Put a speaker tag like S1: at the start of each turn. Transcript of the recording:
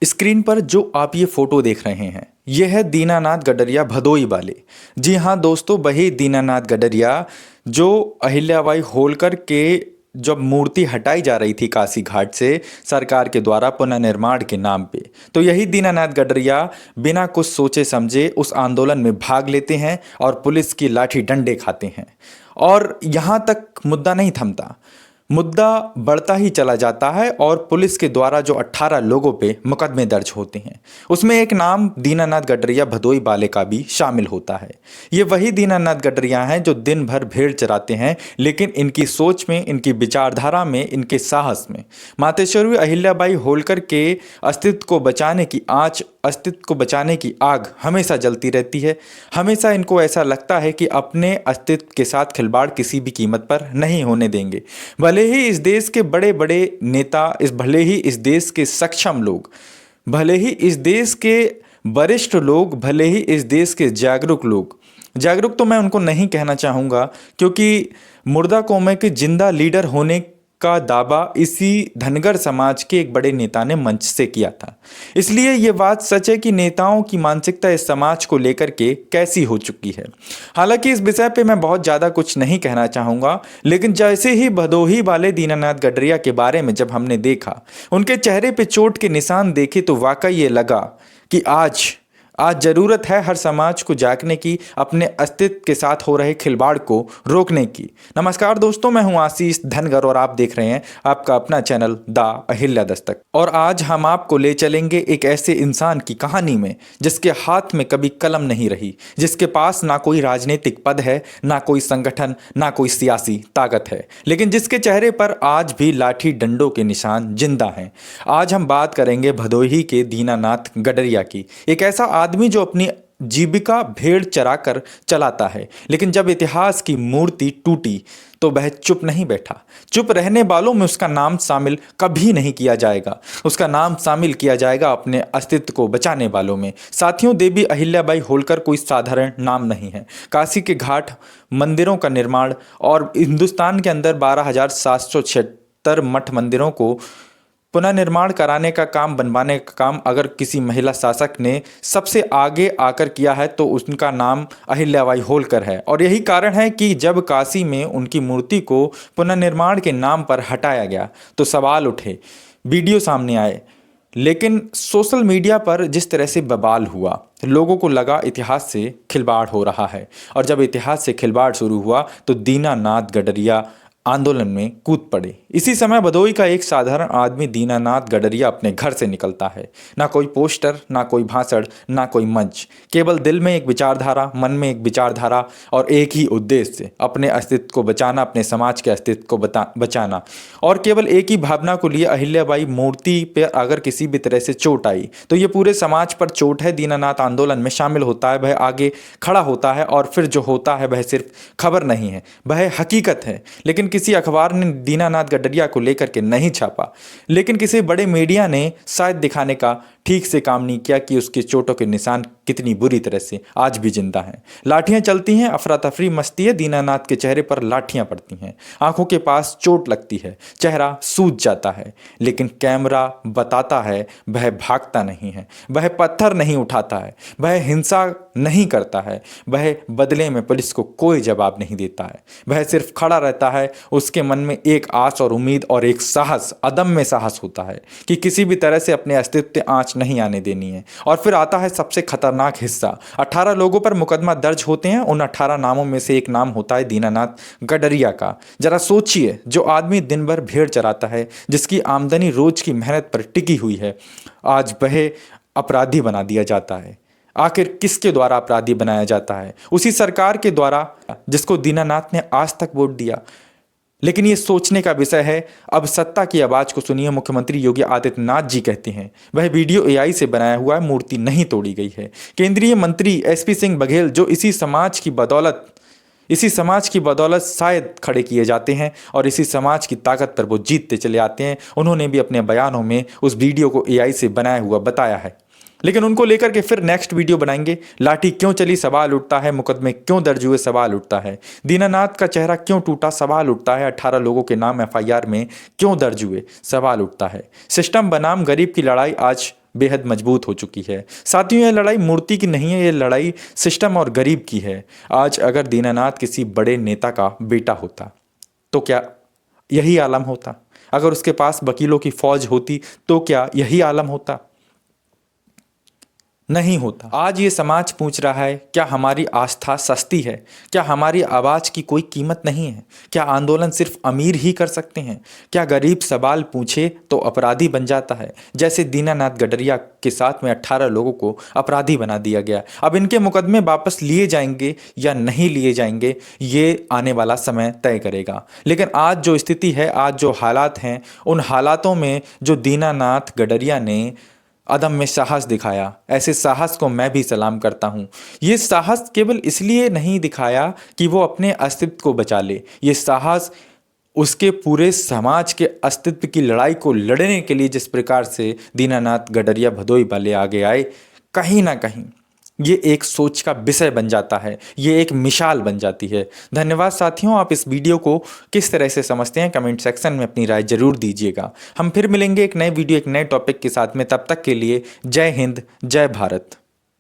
S1: Screen पर जो आप ये फोटो देख रहे हैं ये है दीनानाथ गडरिया भदोई वाले। जी हाँ दोस्तों, वही दीनानाथ गडरिया जो अहिल्याबाई होलकर के जब मूर्ति हटाई जा रही थी काशी घाट से सरकार के द्वारा पुनर्निर्माण के नाम पे, तो यही दीनानाथ गडरिया बिना कुछ सोचे समझे उस आंदोलन में भाग लेते हैं और पुलिस की लाठी डंडे खाते हैं। और यहाँ तक मुद्दा नहीं थमता, मुद्दा बढ़ता ही चला जाता है और पुलिस के द्वारा जो 18 लोगों पे मुकदमे दर्ज होते हैं उसमें एक नाम दीनानाथ गडरिया भदोई वाले का भी शामिल होता है। ये वही दीनानाथ गडरिया हैं जो दिन भर भेड़ चराते हैं, लेकिन इनकी सोच में, इनकी विचारधारा में, इनके साहस में मातेश्वरी अहिल्याबाई होलकर के अस्तित्व को बचाने की अस्तित्व को बचाने की आग हमेशा जलती रहती है। हमेशा इनको ऐसा लगता है कि अपने अस्तित्व के साथ खिलवाड़ किसी भी कीमत पर नहीं होने देंगे। भले ही इस देश के बड़े बड़े नेता, भले ही इस देश के सक्षम लोग, भले ही इस देश के वरिष्ठ लोग, भले ही इस देश के जागरूक लोग, जागरूक तो मैं उनको नहीं कहना चाहूँगा क्योंकि मुर्दा कौमें के जिंदा लीडर होने का दावा इसी धनगर समाज के एक बड़े नेता ने मंच से किया था। इसलिए ये बात सच है कि नेताओं की मानसिकता इस समाज को लेकर के कैसी हो चुकी है। हालांकि इस विषय पे मैं बहुत ज़्यादा कुछ नहीं कहना चाहूँगा, लेकिन जैसे ही भदोही वाले दीनानाथ गडरिया के बारे में जब हमने देखा, उनके चेहरे पे चोट के निशान देखे, तो वाकई ये लगा कि आज ज़रूरत है हर समाज को जागने की, अपने अस्तित्व के साथ हो रहे खिलवाड़ को रोकने की। नमस्कार दोस्तों, मैं हूं आशीष धनगर और आप देख रहे हैं आपका अपना चैनल द अहिल्या दस्तक। और आज हम आपको ले चलेंगे एक ऐसे इंसान की कहानी में जिसके हाथ में कभी कलम नहीं रही, जिसके पास ना कोई राजनीतिक पद है, ना कोई संगठन, ना कोई सियासी ताकत है, लेकिन जिसके चेहरे पर आज भी लाठी डंडों के निशान जिंदा हैं। आज हम बात करेंगे भदोही के दीनानाथ गडरिया की, एक ऐसा आदमी जो अपनी जीविका भेड़ चराकर चलाता है, लेकिन जब इतिहास की मूर्ति टूटी तो वह चुप नहीं बैठा। चुप रहने वालों में उसका नाम शामिल कभी नहीं किया जाएगा, उसका नाम शामिल किया जाएगा अपने अस्तित्व को बचाने वालों में। साथियों, देवी अहिल्याबाई होलकर कोई साधारण नाम नहीं है। काशी के घाट, मंदिरों का निर्माण और हिंदुस्तान के अंदर 12,776 मठ मंदिरों को पुनर्निर्माण कराने का काम, बनवाने का काम अगर किसी महिला शासक ने सबसे आगे आकर किया है तो उनका नाम अहिल्याबाई होलकर है। और यही कारण है कि जब काशी में उनकी मूर्ति को पुनर्निर्माण के नाम पर हटाया गया तो सवाल उठे, वीडियो सामने आए, लेकिन सोशल मीडिया पर जिस तरह से बवाल हुआ, लोगों को लगा इतिहास से खिलवाड़ हो रहा है। और जब इतिहास से खिलवाड़ शुरू हुआ तो दीनानाथ गडरिया आंदोलन में कूद पड़े। इसी समय भदोही का एक साधारण आदमी दीनानाथ गडरिया अपने घर से निकलता है। ना कोई पोस्टर, ना कोई भाषण, ना कोई मंच, केवल दिल में एक विचारधारा, मन में एक विचारधारा और एक ही उद्देश्य, अपने अस्तित्व को बचाना, अपने समाज के अस्तित्व को बचाना। और केवल एक ही भावना को लिए अहिल्याबाई मूर्ति पर अगर किसी भी तरह से चोट आई तो ये पूरे समाज पर चोट है। दीनानाथ आंदोलन में शामिल होता है, वह आगे खड़ा होता है और फिर जो होता है वह सिर्फ खबर नहीं है, वह हकीकत है। लेकिन किसी अखबार ने दीनानाथ गडरिया को लेकर के नहीं छापा, लेकिन किसी बड़े मीडिया ने शायद दिखाने का ठीक से काम नहीं किया कि उसके चोटों के निशान कितनी बुरी तरह से आज भी जिंदा हैं। लाठियां चलती हैं, अफरा तफरी मचती है, दीनानाथ के चेहरे पर लाठियां पड़ती हैं, आंखों के पास चोट लगती है, चेहरा सूज जाता है, लेकिन कैमरा बताता है वह भागता नहीं है, वह पत्थर नहीं उठाता है, वह हिंसा नहीं करता है, वह बदले में पुलिस को कोई जवाब नहीं देता है, वह सिर्फ खड़ा रहता है। उसके मन में एक आस और उम्मीद और एक साहस, अदम्य साहस होता है कि किसी भी तरह से अपने अस्तित्व आंच नहीं आने देनी है। और फिर आता है सबसे खतरनाक हिस्सा। 18 लोगों पर मुकदमा दर्ज होते हैं, उन 18 नामों में से एक नाम होता है दीनानाथ गडरिया का। जरा सोचिए, जो आदमी दिन भर भेड़ चराता है, जिसकी आमदनी रोज की मेहनत पर टिकी हुई है, आज वह अपराधी बना दिया जाता है। आखिर किसके द्वारा अपराधी बनाया जाता है? उसी सरकार के द्वारा जिसको दीनानाथ ने आज तक वोट दिया। लेकिन ये सोचने का विषय है। अब सत्ता की आवाज को सुनिए। मुख्यमंत्री योगी आदित्यनाथ जी कहते हैं वह वीडियो एआई से बनाया हुआ है, मूर्ति नहीं तोड़ी गई है। केंद्रीय मंत्री एसपी सिंह बघेल जो इसी समाज की बदौलत शायद खड़े किए जाते हैं और इसी समाज की ताकत पर वो जीतते चले आते हैं, उन्होंने भी अपने बयानों में उस वीडियो को एआई से बनाया हुआ बताया है। लेकिन उनको लेकर के फिर नेक्स्ट वीडियो बनाएंगे। लाठी क्यों चली, सवाल उठता है। मुकदमे क्यों दर्ज हुए, सवाल उठता है। दीनानाथ का चेहरा क्यों टूटा, सवाल उठता है। 18 लोगों के नाम एफआईआर में क्यों दर्ज हुए, सवाल उठता है। सिस्टम बनाम गरीब की लड़ाई आज बेहद मजबूत हो चुकी है। साथियों, यह लड़ाई मूर्ति की नहीं है, ये लड़ाई सिस्टम और गरीब की है। आज अगर दीनानाथ किसी बड़े नेता का बेटा होता तो क्या यही आलम होता? अगर उसके पास वकीलों की फौज होती तो क्या यही आलम होता? नहीं होता। आज ये समाज पूछ रहा है, क्या हमारी आस्था सस्ती है? क्या हमारी आवाज की कोई कीमत नहीं है? क्या आंदोलन सिर्फ अमीर ही कर सकते हैं? क्या गरीब सवाल पूछे तो अपराधी बन जाता है? जैसे दीनानाथ गडरिया के साथ में 18 लोगों को अपराधी बना दिया गया। अब इनके मुकदमे वापस लिए जाएंगे या नहीं लिए जाएंगे, ये आने वाला समय तय करेगा। लेकिन आज जो स्थिति है, आज जो हालात हैं, उन हालातों में जो दीनानाथ गडरिया ने अदम्य साहस दिखाया, ऐसे साहस को मैं भी सलाम करता हूँ। ये साहस केवल इसलिए नहीं दिखाया कि वो अपने अस्तित्व को बचा ले, ये साहस उसके पूरे समाज के अस्तित्व की लड़ाई को लड़ने के लिए जिस प्रकार से दीनानाथ गडरिया भदोई वाले आगे आए, कहीं ना कहीं ये एक सोच का विषय बन जाता है, ये एक मिसाल बन जाती है। धन्यवाद साथियों, आप इस वीडियो को किस तरह से समझते हैं कमेंट सेक्शन में अपनी राय जरूर दीजिएगा। हम फिर मिलेंगे एक नए वीडियो एक नए टॉपिक के साथ में, तब तक के लिए जय हिंद, जय भारत।